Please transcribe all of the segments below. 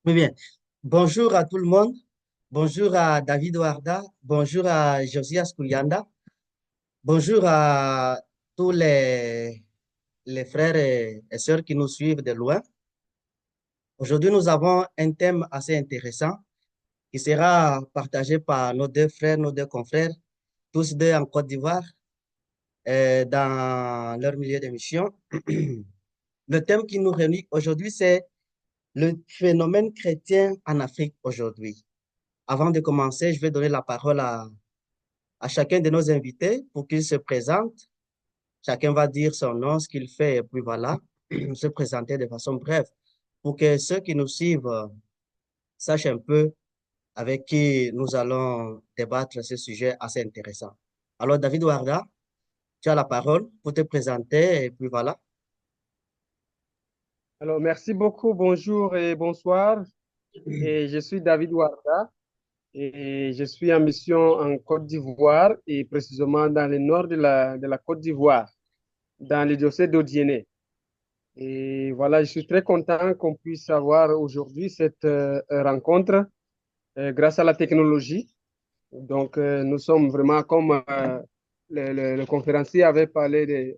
Muy bien. Bonjour à tout le monde. Bonjour à David Ouarda. Bonjour à Josias Kuyanda. Bonjour à tous les frères et sœurs qui nous suivent de loin. Aujourd'hui, nous avons un thème assez intéressant qui sera partagé par nos deux frères, nos deux confrères, tous deux en Côte d'Ivoire, dans leur milieu de mission. Le thème qui nous réunit aujourd'hui, c'est le phénomène chrétien en Afrique aujourd'hui. Avant de commencer, je vais donner la parole à chacun de nos invités pour qu'il se présente. Chacun va dire son nom, ce qu'il fait, et puis voilà, se présenter de façon brève pour que ceux qui nous suivent sachent un peu avec qui nous allons débattre ce sujet assez intéressant. Alors, David Ouarda, tu as la parole pour te présenter, et puis voilà. Alors, merci beaucoup, bonjour et bonsoir. Et je suis David Warda et je suis en mission en Côte d'Ivoire et précisément dans le nord de la Côte d'Ivoire, dans le diocèse d'Odiéné. Et voilà, je suis très content qu'on puisse avoir aujourd'hui cette rencontre grâce à la technologie. Donc, nous sommes vraiment comme le conférencier avait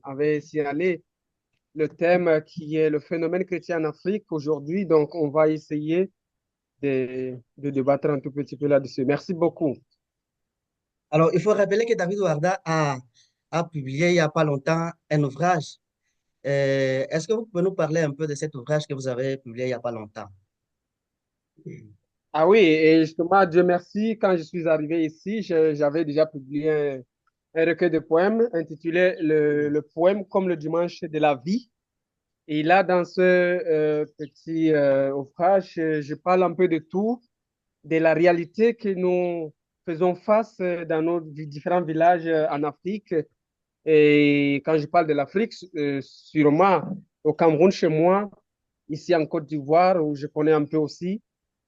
avait signalé le thème qui est le phénomène chrétien en Afrique aujourd'hui. Donc, on va essayer de débattre un tout petit peu là-dessus. Merci beaucoup. Alors, il faut rappeler que David Ouarda a publié il n'y a pas longtemps un ouvrage. Est-ce que vous pouvez nous parler un peu de cet ouvrage que vous avez publié il n'y a pas longtemps? Ah oui, et justement, Dieu merci, quand je suis arrivé ici, j'avais déjà publié un recueil de poèmes intitulé le poème comme le dimanche de la vie. Et là, dans ce petit ouvrage, je parle un peu de tout, de la réalité que nous faisons face dans nos différents villages en Afrique. Et quand je parle de l'Afrique, sûrement au Cameroun chez moi, ici en Côte d'Ivoire, où je connais un peu aussi,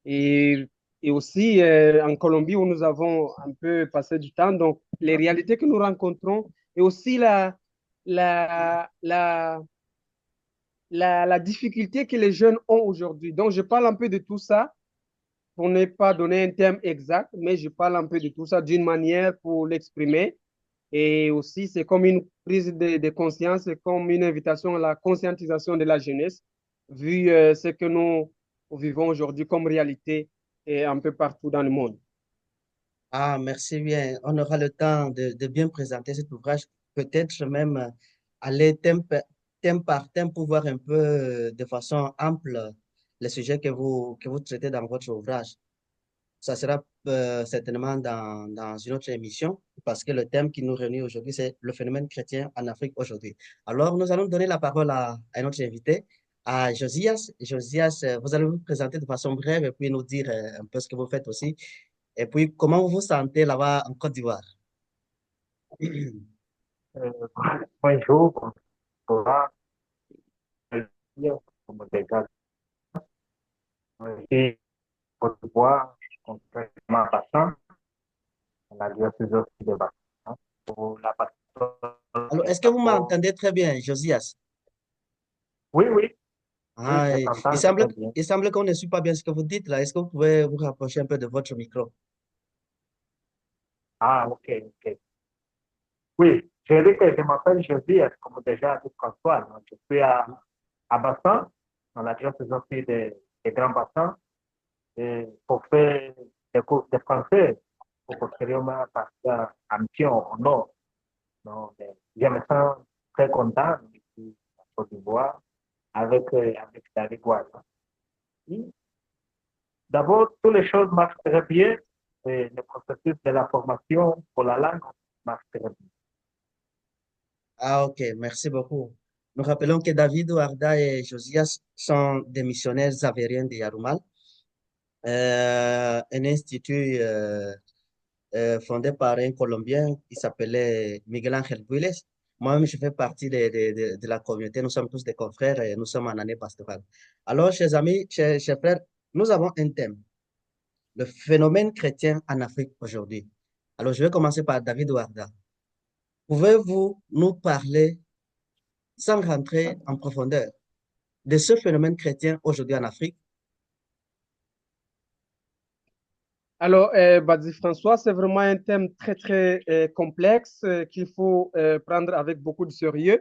et, et aussi en Colombie, où nous avons un peu passé du temps. Donc, les réalités que nous rencontrons et aussi la, la, la difficulté que les jeunes ont aujourd'hui. Donc, je parle un peu de tout ça pour ne pas donner un terme exact, mais je parle un peu de tout ça d'une manière pour l'exprimer. Et aussi, c'est comme une prise de conscience, c'est comme une invitation à la conscientisation de la jeunesse, vu ce que nous vivons aujourd'hui comme réalité et un peu partout dans le monde. Ah, merci bien. On aura le temps de bien présenter cet ouvrage, peut-être même aller thème par thème pour voir un peu de façon ample les sujets que vous traitez dans votre ouvrage. Ça sera certainement dans une autre émission parce que le thème qui nous réunit aujourd'hui, c'est le phénomène chrétien en Afrique aujourd'hui. Alors, nous allons donner la parole à notre invité, à Josias. Josias, vous allez vous présenter de façon brève et puis nous dire un peu ce que vous faites aussi. Et puis, comment vous vous sentez là-bas en Côte d'Ivoire? Euh, Bonjour, bonsoir, comme déjà dit, Côte d'Ivoire, concrètement passant, on a diocèse aussi de Bâton. Pour la pastoral, Alors, est-ce que vous d'abord, m'entendez très bien, Josias? oui, oui, oui, Ah, je t'entends très bien. il semble qu'on ne suit pas bien ce que vous dites là. Est-ce que vous pouvez vous rapprocher un peu de votre micro? Ah, ok, ok. Oui, je dis que je m'appelle Josias, comme déjà dit François. Donc, je suis à Bassin, dans la diocèse aussi de Grand Bassin, et pour faire des cours de français, pour posteriorement passer à mission au nord. Donc, je me sens très content ici en Côte d'Ivoire avec David Guaza. D'abord, toutes les choses marchent très bien. le processus de la formation pour la langue marche très bien. Ah, ok, merci beaucoup. Nous rappelons que David Ouarda et Josias sont des missionnaires avériens de Yarumal, un institut fondé par un Colombien qui s'appelait Miguel Ángel Builes. Moi-même, je fais partie de la communauté. Nous sommes tous des confrères et nous sommes en année pastorale. Alors, chers amis, chers frères, nous avons un thème, le phénomène chrétien en Afrique aujourd'hui. Alors, je vais commencer par David Ouarda. Pouvez-vous nous parler, sans rentrer en profondeur, de ce phénomène chrétien aujourd'hui en Afrique? Alors, Badi François, c'est vraiment un thème très, très complexe qu'il faut prendre avec beaucoup de sérieux.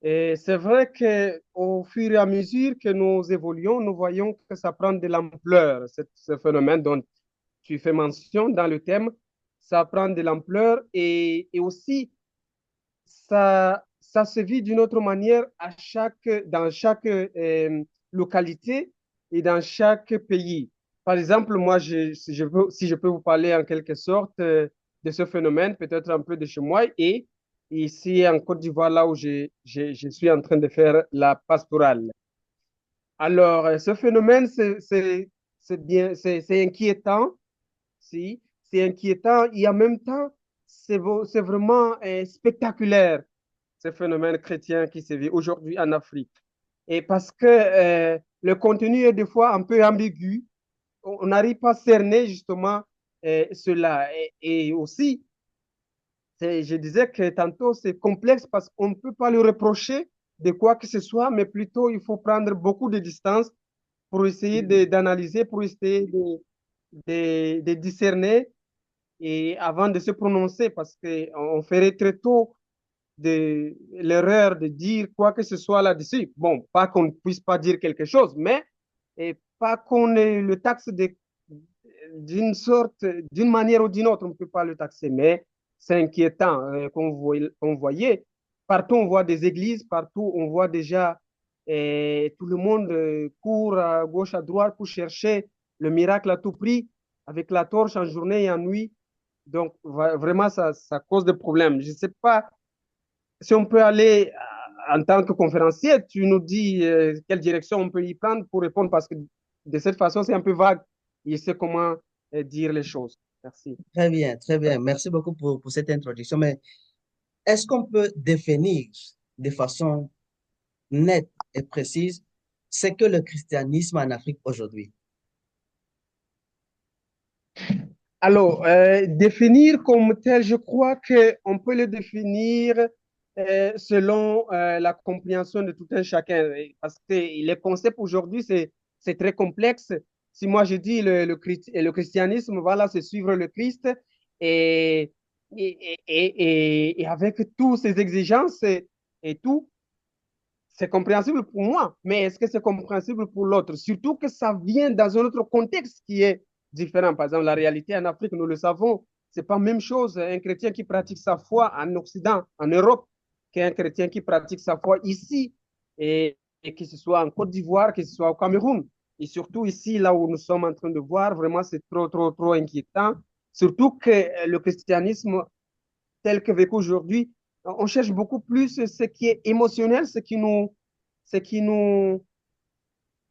Et c'est vrai qu'au fur et à mesure que nous évoluons, nous voyons que ça prend de l'ampleur, ce phénomène dont tu fais mention dans le thème. Ça prend de l'ampleur et aussi ça se vit d'une autre manière dans chaque localité et dans chaque pays. Par exemple, moi, si je peux vous parler en quelque sorte de ce phénomène, peut-être un peu de chez moi, et ici en Côte d'Ivoire, là où je suis en train de faire la pastorale. Alors, ce phénomène, c'est inquiétant, si, c'est inquiétant, et en même temps, c'est vraiment spectaculaire ce phénomène chrétien qui se vit aujourd'hui en Afrique. Et parce que le contenu est des fois un peu ambigu, on n'arrive pas à cerner justement cela. Et aussi, je disais que tantôt c'est complexe parce qu'on ne peut pas le reprocher de quoi que ce soit, mais plutôt il faut prendre beaucoup de distance pour essayer d'analyser, pour essayer de discerner et avant de se prononcer parce qu'on ferait très tôt de l'erreur de dire quoi que ce soit là-dessus. Bon, pas qu'on ne puisse pas dire quelque chose, mais et pas qu'on ait le taxe d'une sorte, d'une manière ou d'une autre, on ne peut pas le taxer, mais c'est inquiétant qu'on voyait. Partout, on voit des églises, partout, on voit déjà tout le monde court à gauche, à droite pour chercher le miracle à tout prix, avec la torche en journée et en nuit. Donc, vraiment, ça cause des problèmes. Je ne sais pas si on peut aller en tant que conférencier, tu nous dis quelle direction on peut y prendre pour répondre parce que de cette façon, c'est un peu vague. Il sait comment dire les choses. Merci. Très bien, très bien. Merci beaucoup pour cette introduction. Mais est-ce qu'on peut définir de façon nette et précise ce que le christianisme en Afrique aujourd'hui? Alors, définir comme tel, je crois qu'on peut le définir selon la compréhension de tout un chacun. Parce que les concepts aujourd'hui, c'est très complexe. Si moi je dis le christianisme, voilà, c'est suivre le Christ et, et avec toutes ces exigences et tout, c'est compréhensible pour moi, mais est-ce que c'est compréhensible pour l'autre? Surtout que ça vient dans un autre contexte qui est différent. Par exemple, la réalité en Afrique, nous le savons, c'est pas la même chose un chrétien qui pratique sa foi en Occident, en Europe, qu'un chrétien qui pratique sa foi ici, et que ce soit en Côte d'Ivoire, que ce soit au Cameroun. Et surtout ici, là où nous sommes en train de voir, vraiment, c'est trop, trop, trop inquiétant. Surtout que le christianisme tel que vécu aujourd'hui, on cherche beaucoup plus ce qui est émotionnel, ce qui nous,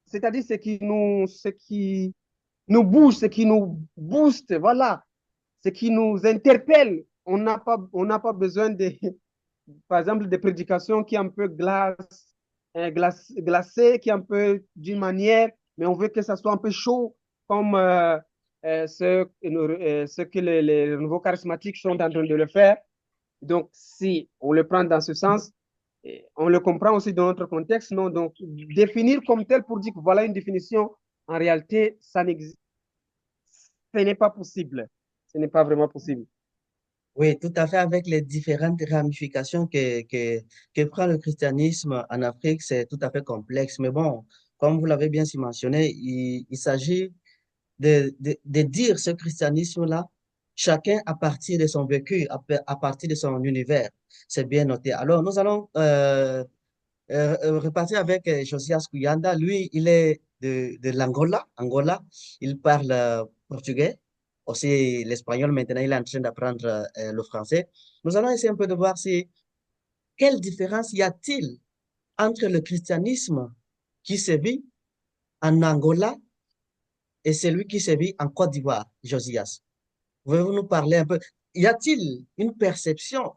c'est-à-dire ce qui nous bouge, ce qui nous booste, voilà, ce qui nous interpelle. On n'a pas besoin de, par exemple, des prédications qui un peu glacées, qui un peu d'une manière, mais on veut que ça soit un peu chaud, comme ce que les nouveaux charismatiques sont en train de le faire. Donc, si on le prend dans ce sens, on le comprend aussi dans notre contexte, non? Donc, définir comme tel pour dire que voilà une définition, en réalité, ça n'existe, ce n'est pas possible. Ce n'est pas vraiment possible. Oui, tout à fait, avec les différentes ramifications que prend le christianisme en Afrique, c'est tout à fait complexe. Mais bon, comme vous l'avez bien si mentionné, il s'agit de dire ce christianisme-là, chacun à partir de son vécu, à partir de son univers. C'est bien noté. Alors, nous allons repartir avec Josias Kuyanda. Lui, il est de l'Angola. Angola. Il parle portugais. aussi l'espagnol. Maintenant, il est en train d'apprendre le français. Nous allons essayer un peu de voir si, quelle différence y a-t-il entre le christianisme qui se vit en Angola et celui qui se vit en Côte d'Ivoire, Josias. Pouvez-vous nous parler un peu? Y a-t-il une perception,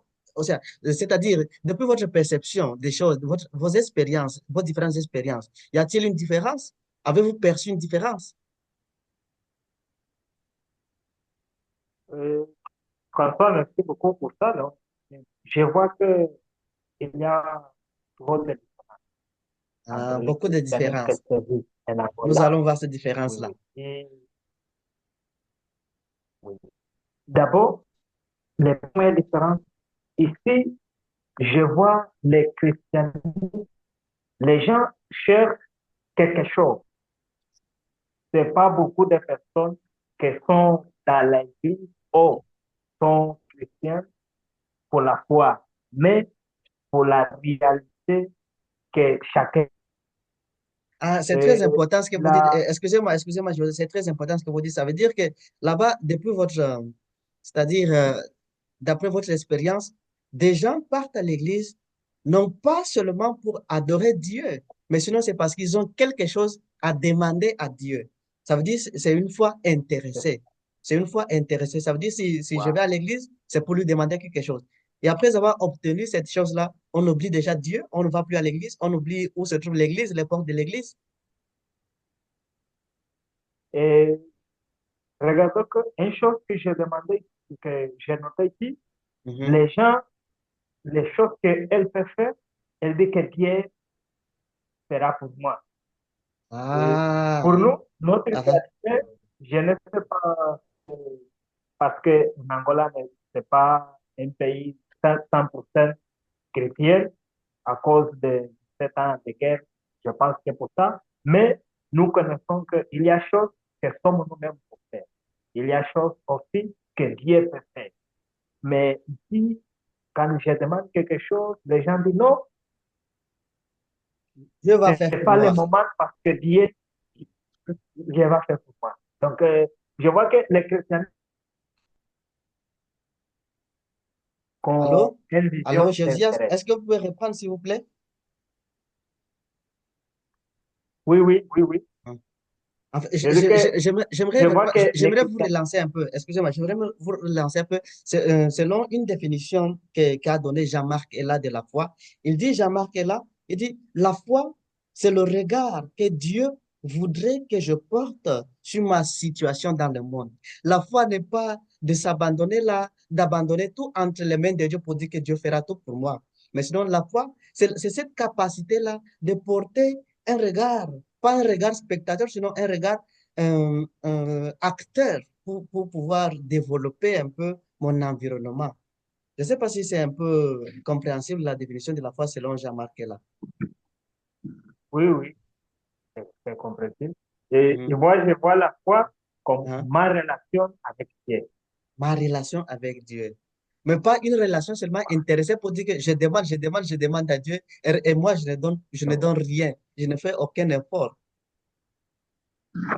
c'est-à-dire, depuis votre perception des choses, vos expériences, vos différentes expériences, y a-t-il une différence? Avez-vous perçu une différence? Euh, François, merci beaucoup pour ça. Donc, je vois que il y a trop de différence entre le Beaucoup de christianisme différences. chrétien en Nous Angola. allons voir cette Oui, différence-là. oui. Oui. D'abord, les premières différences. Ici, je vois les christianismes, les gens cherchent quelque chose. C'est pas beaucoup de personnes qui sont dans l'église ou sont chrétiens pour la foi, mais pour la réalité que chacun. Ah, c'est très Euh, important ce que vous dites. la, Excusez-moi, c'est très important ce que vous dites. Ça veut dire que là-bas, depuis votre, c'est-à-dire, d'après votre expérience, des gens partent à l'église non pas seulement pour adorer Dieu, mais sinon c'est parce qu'ils ont quelque chose à demander à Dieu. Ça veut dire c'est une foi intéressée. C'est une foi intéressée. Ça veut dire si je vais à l'église, c'est pour lui demander quelque chose. Et après avoir obtenu cette chose-là, on oublie déjà Dieu, on ne va plus à l'église, on oublie où se trouve l'église, les portes de l'église. et regardez que une chose que j'ai demandé, que j'ai noté ici, Mhm. les gens, les choses qu'elle peut faire, elle dit que Dieu sera pour moi. Et pour Ah, nous, notre ah, ah. réalité, je ne sais pas, euh, parce que Angola, c'est pas un pays 100% chrétien à cause de 7 ans de guerre. Je pense que pour ça. Mais nous connaissons qu'il y a choses que sommes nous-mêmes pour faire. Il y a choses aussi que Dieu peut faire. Mais ici, quand je demande quelque chose, les gens disent non, Dieu va c'est faire pour pas le moi. moment parce que Dieu va faire pour moi. Donc, je vois que les chrétiens ont Allô? une vision Allô, Josias, différente. est-ce que vous pouvez reprendre, s'il vous plaît? Oui, oui, oui, oui. En fait, Je dis que j'aimerais je vois que les j'aimerais vous chrétiens, relancer un peu. Excusez-moi, j'aimerais vous relancer un peu. Selon une définition qu'a donnée Jean-Marc Ella de la foi, il dit, Jean-Marc Ella, il dit, la foi, c'est le regard que Dieu voudrait que je porte sur ma situation dans le monde. La foi n'est pas de s'abandonner là, d'abandonner tout entre les mains de Dieu pour dire que Dieu fera tout pour moi. Mais sinon, la foi, c'est cette capacité-là de porter un regard, pas un regard spectateur, sinon un regard acteur pour pouvoir développer un peu mon environnement. Je ne sais pas si c'est un peu compréhensible la définition de la foi selon Jean-Marc là. oui, oui, c'est compréhensible. Et Mhm. moi, je vois la foi comme Hein? ma relation avec Dieu. Ma relation avec Dieu. Mais pas une relation seulement intéressée pour dire que je demande à Dieu et moi je ne Non, donne rien. Je ne fais aucun effort.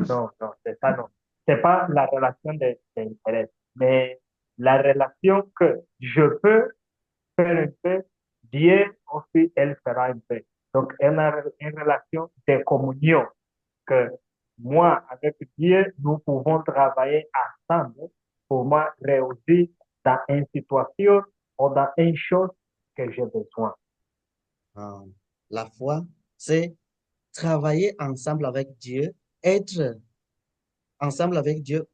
non, non, c'est ça, non. C'est pas la relation d'intérêt, mais la relation que je peux faire un peu, Dieu aussi, elle fera un peu. Donc, une relation de communion que moi, avec Dieu, nous pouvons travailler ensemble pour moi réussir dans une situation ou dans une chose que j'ai besoin. Ah, la foi, c'est travailler ensemble avec Dieu, être ensemble avec Dieu,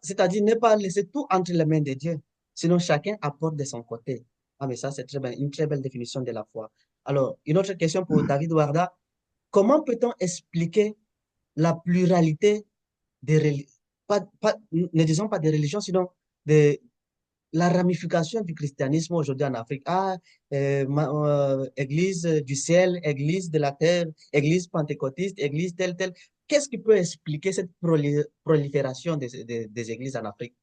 c'est-à-dire ne pas laisser tout entre les mains de Dieu, sinon chacun apporte de son côté. Ah, mais ça, c'est une très belle définition de la foi. Alors, une autre question pour David Warda. Comment peut-on expliquer la pluralité des religions, ne disons pas des religions, sinon de la ramification du christianisme aujourd'hui en Afrique? Ah, église du ciel, église de la terre, église pentecôtiste, église telle, telle. Qu'est-ce qui peut expliquer cette prolifération des églises en Afrique?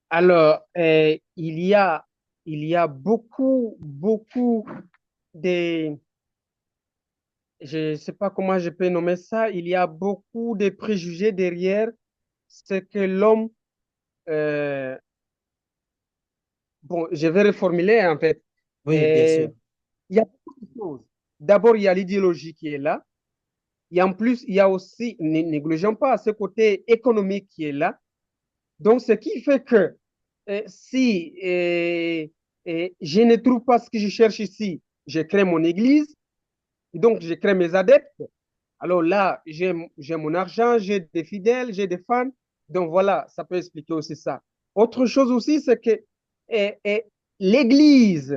Alors, il y a beaucoup de, je ne sais pas comment je peux nommer ça, il y a beaucoup de préjugés derrière c'est que l'homme, euh, bon, je vais reformuler en fait. Oui, bien Et sûr. il y a beaucoup de choses. D'abord, il y a l'idéologie qui est là. Et en plus, il y a aussi, ne négligeons pas ce côté économique qui est là. Donc, ce qui fait que si je ne trouve pas ce que je cherche ici, je crée mon église, donc je crée mes adeptes. Alors là, j'ai mon argent, j'ai des fidèles, j'ai des fans. Donc voilà, ça peut expliquer aussi ça. Autre chose aussi, c'est que l'église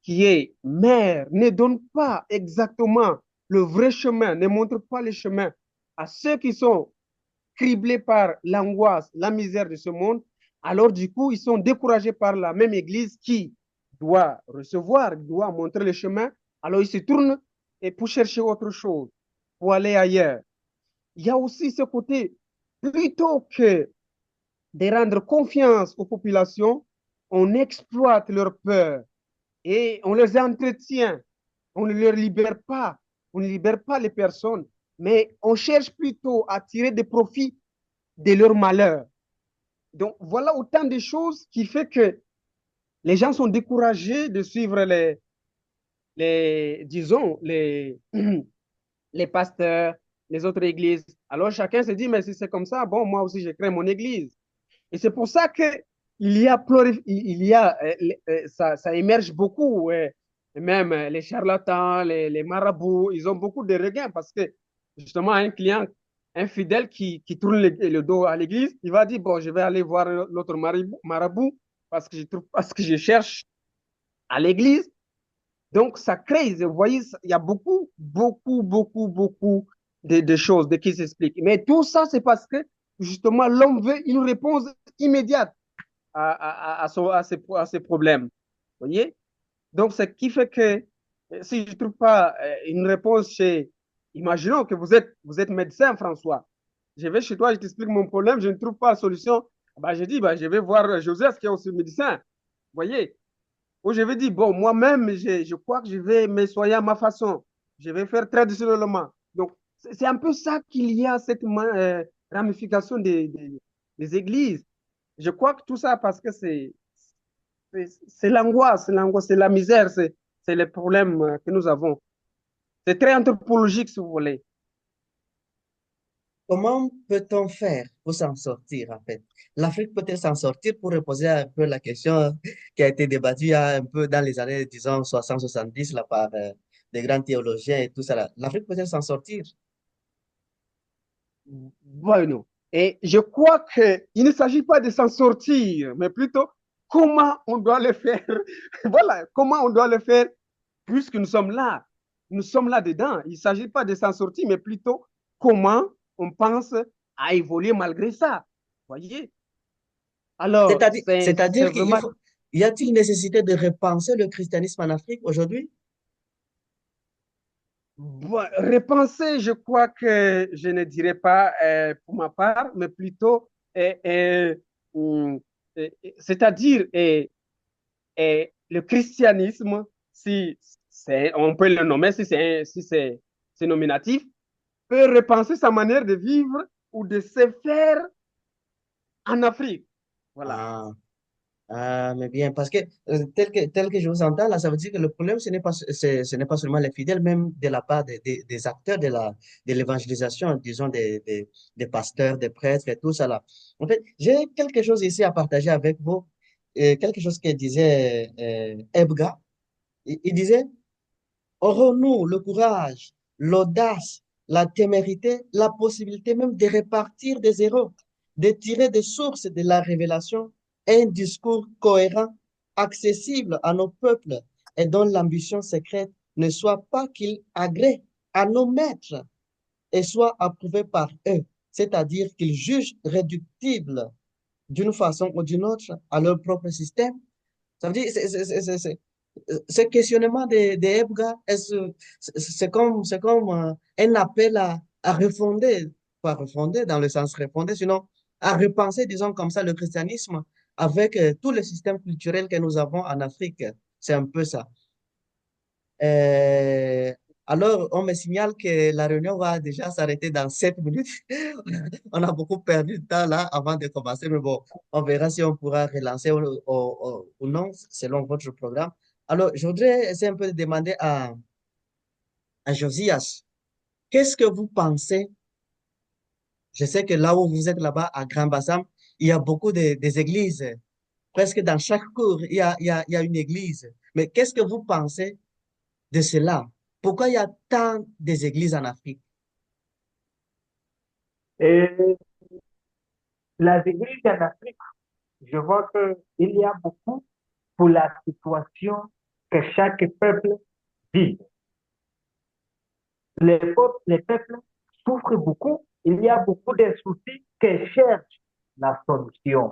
qui est mère ne donne pas exactement le vrai chemin, ne montre pas le chemin à ceux qui sont criblés par l'angoisse, la misère de ce monde. Alors du coup, ils sont découragés par la même église qui doit recevoir, doit montrer le chemin. Alors ils se tournent et pour chercher autre chose, pour aller ailleurs. Il y a aussi ce côté, plutôt que de rendre confiance aux populations, on exploite leur peur et on les entretient. On ne leur libère pas. On ne libère pas les personnes, mais on cherche plutôt à tirer des profits de leur malheur. Donc, voilà autant de choses qui fait que les gens sont découragés de suivre disons, les pasteurs, les autres églises. Alors, chacun se dit, mais si c'est comme ça, bon, moi aussi, je crée mon église. Et c'est pour ça que ça émerge beaucoup. Ouais. Et même les charlatans, les marabouts, ils ont beaucoup de regains parce que justement, un client, un fidèle qui tourne le dos à l'église, il va dire, bon, je vais aller voir l'autre marabout parce que je trouve pas ce que je cherche à l'église. Donc, ça crée, vous voyez, il y a beaucoup de choses qui s'expliquent. Mais tout ça, c'est parce que justement, l'homme veut une réponse immédiate à ces problèmes. Vous voyez? Donc, ce qui fait que si je ne trouve pas une réponse chez, imaginons que vous êtes médecin, François. Je vais chez toi, je t'explique mon problème, je ne trouve pas la solution. Bah, je dis, bah, je vais voir Joseph qui est aussi médecin. Vous voyez? Ou je vais dire, bon, moi-même, je crois que je vais me soigner à ma façon. Je vais faire traditionnellement. Donc, c'est un peu ça qu'il y a, cette ramification des églises. Je crois que tout ça, parce que c'est l'angoisse, c'est la misère, c'est les problèmes que nous avons. C'est très anthropologique, si vous voulez. Comment peut-on faire pour s'en sortir, en fait? L'Afrique peut-elle s'en sortir pour reposer un peu la question qui a été débattue il y a un peu dans les années, disons, 60-70, là, par des grands théologiens et tout ça, là. L'Afrique peut-elle s'en sortir? Bueno. Et je crois qu'il ne s'agit pas de s'en sortir, mais plutôt comment on doit le faire. Voilà, comment on doit le faire puisque nous sommes là. Nous sommes là dedans. Il ne s'agit pas de s'en sortir, mais plutôt comment on pense à évoluer malgré ça. Voyez? Alors, c'est C'est-à-dire qu'il vraiment faut, y a-t-il nécessité de repenser le christianisme en Afrique aujourd'hui? bon, repenser, je crois que je ne dirais pas pour ma part, mais plutôt, hum, c'est-à-dire, le christianisme, si on peut le nommer, si c'est nominatif, peut repenser sa manière de vivre ou de se faire en Afrique. Voilà. Ah, ah, mais bien, parce que tel que je vous entends, là, ça veut dire que le problème, ce n'est pas seulement les fidèles, même de la part des acteurs de l'évangélisation, disons des pasteurs, des prêtres et tout ça là. En fait, j'ai quelque chose ici à partager avec vous, quelque chose que disait Ebga. Il disait, aurons-nous le courage, l'audace, la témérité, la possibilité même de répartir des zéros, de tirer des sources de la révélation un discours cohérent, accessible à nos peuples et dont l'ambition secrète ne soit pas qu'il agrée à nos maîtres et soit approuvé par eux, c'est-à-dire qu'ils jugent réductibles d'une façon ou d'une autre à leur propre système. Ça veut dire, ce questionnement de Ebga, c'est comme un appel à refonder, pas refonder dans le sens refonder, sinon à repenser, disons comme ça, le christianisme avec tout le système culturel que nous avons en Afrique. C'est un peu ça. Euh, Alors, on me signale que la réunion va déjà s'arrêter dans 7 minutes. On a beaucoup perdu de temps là avant de commencer, mais bon, on verra si on pourra relancer ou non selon votre programme. Alors, je voudrais essayer un peu de demander à Josias, qu'est-ce que vous pensez? Je sais que là où vous êtes là-bas à Grand Bassam, il y a beaucoup des églises. Presque dans chaque cour, il y a une église. Mais qu'est-ce que vous pensez de cela? Pourquoi il y a tant d'églises en Afrique? Et les églises en Afrique, je vois qu'il y a beaucoup pour la situation que chaque peuple vit. Les peuples souffrent beaucoup. Il y a beaucoup de soucis qui cherchent la solution.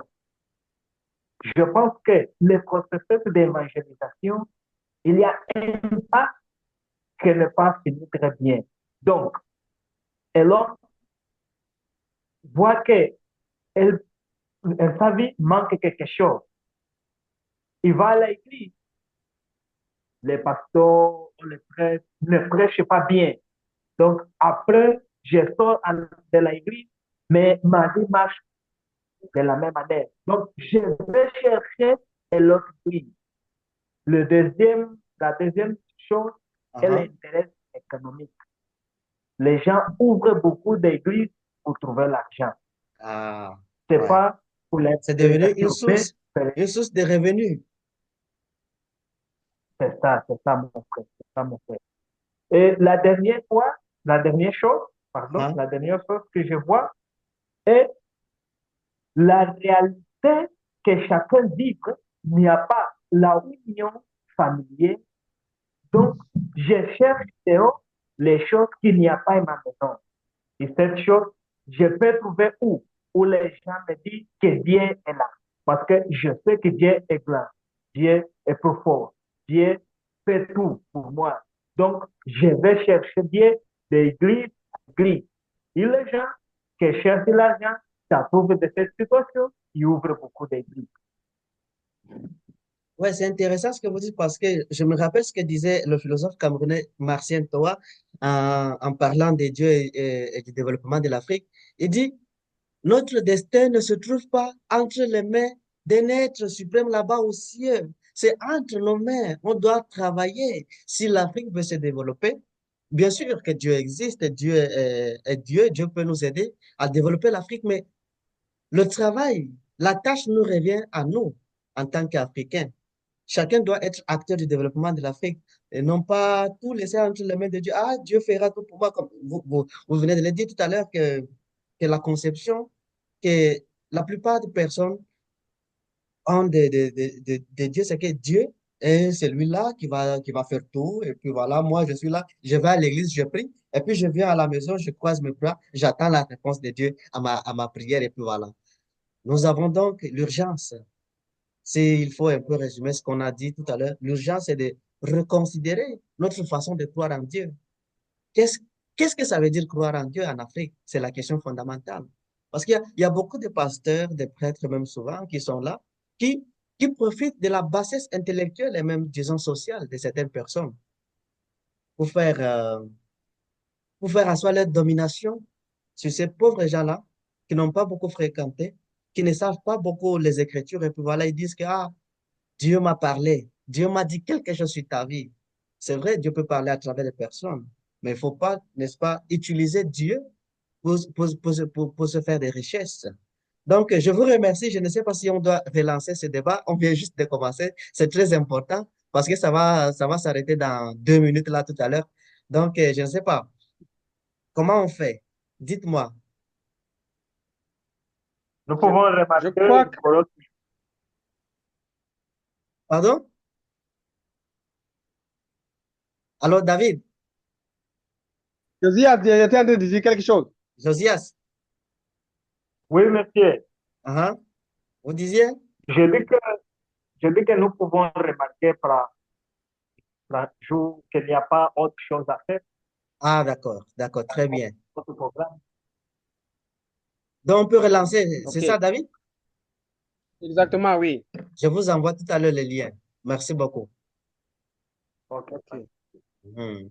Je pense que le processus d'évangélisation, il y a un pas qui ne pas fini très bien. Donc, et l'homme voit que elle, sa vie manque quelque chose. Il va à l'église. Les pasteurs, les prêtres ne prêchent pas bien. Donc, après, je sors de l'église, mais ma vie marche de la même manière. Donc, je vais chercher l'autre église. La deuxième chose est Uh-huh. l'intérêt économique. Les gens ouvrent beaucoup d'églises pour trouver l'argent. Ah, C'est ouais. pas pour les C'est devenu prédications, mais une source de revenus. c'est ça mon frère, c'est ça mon frère. Et la dernière chose, pardon, Uh-huh. la dernière chose que je vois est la réalité que chacun vit. Il n'y a pas la union familière. Donc, je cherche dehors les choses qu'il n'y a pas à ma maison. Et cette chose, je peux trouver où? Où les gens me disent que Dieu est là. Parce que je sais que Dieu est grand. Dieu est profond. Dieu fait tout pour moi. Donc, je vais chercher Dieu d'église à église. Et les gens qui cherchent l'argent, ça trouve de cette situation, ils ouvrent beaucoup d'églises. Ouais, c'est intéressant ce que vous dites parce que je me rappelle ce que disait le philosophe camerounais Marcien Toa en parlant des dieux et du développement de l'Afrique. Il dit, notre destin ne se trouve pas entre les mains d'un être suprême là-bas au ciel. C'est entre nos mains. On doit travailler. Si l'Afrique veut se développer, bien sûr que Dieu existe, est Dieu, Dieu peut nous aider à développer l'Afrique, mais le travail, la tâche nous revient à nous en tant qu'Africains. Chacun doit être acteur du développement de l'Afrique et non pas tout laisser entre les mains de Dieu. Ah, Dieu fera tout pour moi, comme vous venez de le dire tout à l'heure, que la conception que la plupart des personnes ont de Dieu, c'est que Dieu est celui-là qui va faire tout. Et puis voilà, moi, je suis là, je vais à l'église, je prie, et puis je viens à la maison, je croise mes bras, j'attends la réponse de Dieu à ma prière, et puis voilà. Nous avons donc l'urgence. Il faut un peu résumer ce qu'on a dit tout à l'heure. L'urgence, c'est de reconsidérer notre façon de croire en Dieu. Qu'est-ce, qu'est-ce que ça veut dire croire en Dieu en Afrique? C'est la question fondamentale. Parce il y a beaucoup de pasteurs, de prêtres même souvent, qui sont là, qui, qui profitent de la bassesse intellectuelle et même, disons, sociale de certaines personnes pour pour faire asseoir leur domination sur ces pauvres gens-là qui n'ont pas beaucoup fréquenté, qui ne savent pas beaucoup les Écritures. Et puis voilà, ils disent que ah, Dieu m'a parlé, Dieu m'a dit quelque chose sur ta vie. C'est vrai, Dieu peut parler à travers les personnes, mais il ne faut pas, n'est-ce pas, utiliser Dieu pour se faire des richesses. Donc, je vous remercie. Je ne sais pas si on doit relancer ce débat. On vient juste de commencer. C'est très important parce que ça va s'arrêter dans 2 minutes là tout à l'heure. Donc, je ne sais pas. Comment on fait? Dites-moi. Nous Je, pouvons je crois remarquer, que Pardon? Alors, David, Josias était en train de dire quelque chose. Josias, oui, monsieur, vous disiez? je dis que, je dis que nous pouvons remarquer par jour qu'il n'y a pas autre chose à faire Ah, d'accord, très dans bien. notre programme. Donc, on peut relancer. C'est OK. ça, David? Exactement, oui. Je vous envoie tout à l'heure le lien. Merci beaucoup. Ok. OK. Mhm.